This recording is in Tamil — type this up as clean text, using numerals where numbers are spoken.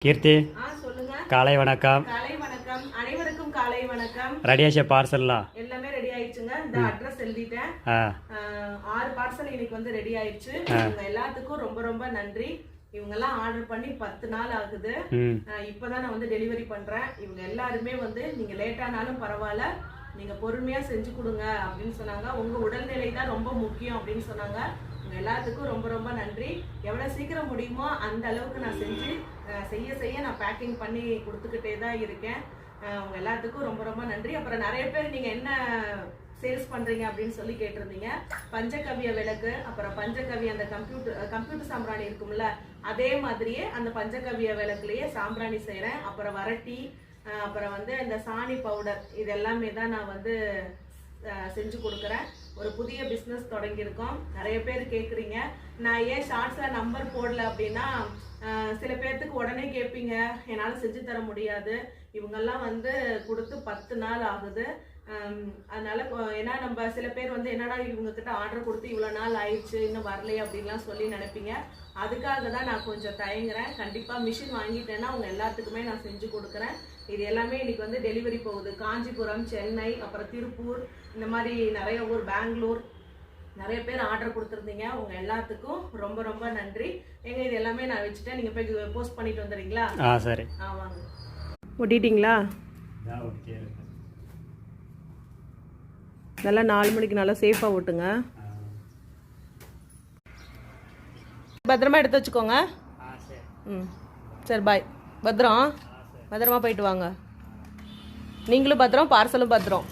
கீர்த்தி சொல்லுங்க. காலை வணக்கம். காலை வணக்கம் அனைவருக்கும். காலை வணக்கம். ரெடியாச்சா பார்சல்லாம்? எல்லாமே ரெடி ஆயிடுச்சுங்க. இந்த அட்ரஸ் எழுதிட்டேன். 6 பார்சல் இன்னைக்கு வந்து ரெடி ஆயிடுச்சு. இவங்க எல்லாத்துக்கும் ரொம்ப ரொம்ப நன்றி. இவங்க எல்லாம் ஆர்டர் பண்ணி 10 நாள் ஆகுது. இப்பதான் நான் வந்து டெலிவரி பண்றேன். இவங்க எல்லாருமே வந்து நீங்க லேட்டானாலும் பரவாயில்ல, நீங்க பொறுமையா செஞ்சு கொடுங்க அப்படின்னு சொன்னாங்க. உங்க உடல்நிலை தான் ரொம்ப முக்கியம் அப்படின்னு சொன்னாங்க. எல்லாத்துக்கும் ரொம்ப ரொம்ப நன்றி. எவ்வளவு சீக்கிரம் முடியுமோ அந்த அளவுக்கு நான் செய்ய நான் பேக்கிங் பண்ணி கொடுத்துக்கிட்டே தான் இருக்கேன். உங்க எல்லாத்துக்கும் ரொம்ப ரொம்ப நன்றி. அப்புறம் நிறைய பேர் நீங்க என்ன சேல்ஸ் பண்றீங்க அப்படின்னு சொல்லி கேட்டிருந்தீங்க. பஞ்சகவ்ய விளக்கு, அப்புறம் பஞ்சகவ்ய அந்த கம்ப்யூட்டர் சாம்பிராணி இருக்கும்ல, அதே மாதிரியே அந்த பஞ்சகவ்ய விளக்குலயே சாம்பிராணி செய்யறேன். அப்புறம் வரட்டி, அப்புறம் வந்து இந்த சாணி பவுடர், இது எல்லாமே தான் நான் வந்து செஞ்சு கொடுக்குறேன். ஒரு புதிய பிஸ்னஸ் தொடங்கியிருக்கோம். நிறைய பேர் கேட்குறீங்க, நான் ஏன் ஷார்ட்ஸில் நம்பர் போடல அப்படின்னா, சில பேர்த்துக்கு உடனே கேட்பீங்க, என்னால் செஞ்சு தர முடியாது. இவங்கெல்லாம் வந்து கொடுத்து 10 நாள் ஆகுது. அதனால ஏன்னா நம்ம சில பேர் வந்து என்னடா இவங்கக்கிட்ட ஆர்டர் கொடுத்து இவ்வளோ நாள் ஆயிடுச்சு இன்னும் வரலையே அப்படின்லாம் சொல்லி நினைப்பீங்க. அதுக்காக தான் நான் கொஞ்சம் தயங்குறேன். கண்டிப்பாக மிஷின் வாங்கிட்டேன்னா அவங்க எல்லாத்துக்குமே நான் செஞ்சு கொடுக்குறேன். இது எல்லாமே இன்னைக்கு வந்து டெலிவரி போகுது. காஞ்சிபுரம், சென்னை, அப்புறம் திருப்பூர், இந்த மாதிரி நிறைய ஊர், பெங்களூர், நிறைய பேர் ஆர்டர் கொடுத்துருந்தீங்க. உங்க எல்லாத்துக்கும் ரொம்ப ரொம்ப நன்றி. எங்க இது எல்லாமே நான் வச்சுட்டேன். நீங்க போய் போஸ்ட் பண்ணிட்டு வந்துடுறீங்களா? சரி. வாங்க. ஒட்டிட்டீங்களா? நல்லா 4 மணிக்கு நல்லா சேஃபாக ஓட்டுங்க. பத்திரமா எடுத்து வச்சுக்கோங்க. சரி, பாய். பத்திரமா போயிட்டு வாங்க. நீங்களும் பத்திரம், பார்சலும் பத்திரம்.